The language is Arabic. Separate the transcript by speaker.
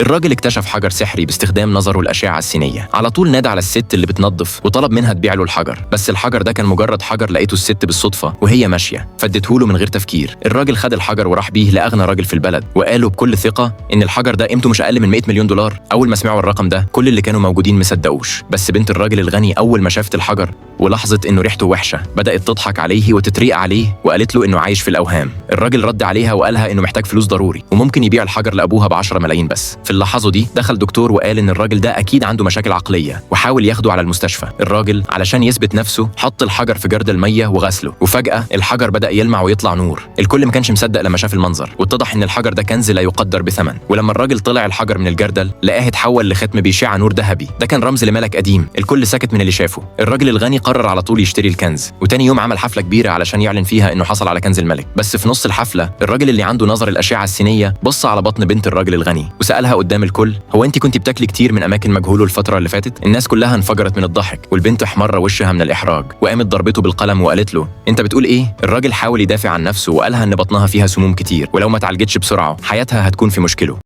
Speaker 1: الراجل اكتشف حجر سحري باستخدام نظره الأشعة السينية. على طول نادى على الست اللي بتنظف وطلب منها تبيع له الحجر، بس الحجر ده كان مجرد حجر لقيته الست بالصدفة وهي ماشية، فادته له من غير تفكير. الراجل خد الحجر وراح بيه لأغنى راجل في البلد، وقالوا بكل ثقة إن الحجر ده قيمته مش أقل من 100 مليون دولار. أول ما سمعوا الرقم ده كل اللي كانوا موجودين مصدقوش، بس بنت الراجل الغني أول ما شافت الحجر ولاحظت إنه ريحته وحشة بدأت تضحك عليه وتتريق عليه، وقالت له إنه عايش في الأوهام. الراجل رد عليها وقالها إنه محتاج فلوس ضروري وممكن يبيع الحجر لأبوها ب10 ملايين بس. في اللحظة دي دخل دكتور وقال إن الراجل ده أكيد عنده مشاكل عقلية وحاول ياخده على المستشفى. الراجل علشان يثبت نفسه حط الحجر في جرد المية وغسله، وفجأة الحجر بدأ يلمع ويطلع نور. الكل ما كانش مصدق لما شاف المنظر، واتضح إن الحجر ده كنز لا يقدر بثمن. ولما الراجل طلع الحجر من الجردل لقاه اتحول لختم بيشع نور ذهبي، ده كان رمز لملك قديم. الكل سكت من اللي شافه. الراجل الغني قرر على طول يشتري الكنز، وتاني يوم عمل حفلة كبيرة علشان يعلن فيها إنه حصل على كنز الملك. بس في نص الحفلة الراجل اللي عنده نظر الأشعة السينية بص على بطن بنت الراجل الغني وسألها قدام الكل: هو انت كنت بتاكلي كتير من اماكن مجهوله الفتره اللي فاتت؟ الناس كلها انفجرت من الضحك، والبنت احمر وشها من الاحراج وقامت ضربته بالقلم وقالت له: انت بتقول ايه؟ الراجل حاول يدافع عن نفسه وقالها ان بطنها فيها سموم كتير ولو ما اتعالجتش بسرعه حياتها هتكون في مشكله.